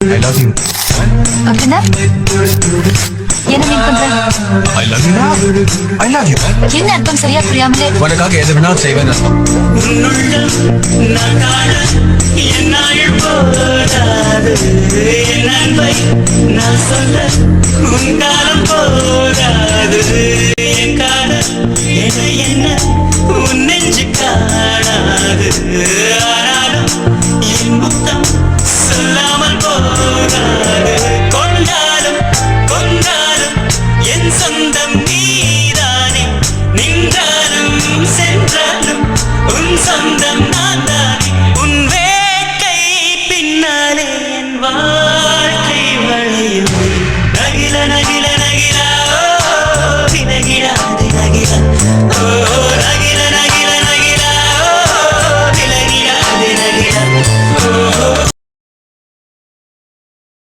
I love you. அப்படின்னா என்ன மீன் பண்ற? I love you. I love you. என்ன அர்த்தம் சரியா புரியாமலே? உனக்காக எது வேணாலும் செய்வேன் அர்த்தம். நான் காண என்னாயில் போராது என் அன்பை நான் சொல்ல உன் காலம் போராது என் காண என்ன உன் நெஞ்சு காணாது ஆனாலும் என் முத்தம் சொல்லாமல் போராது கொண்டாலும் கொண்டாலும் என் சொந்தம் நீதானே நின்றாலும் சென்றாலும் உன் சொந்தம் நான் தானே உன் வேட்கை பின்னாலே என் வாழ்க்கை வளையும்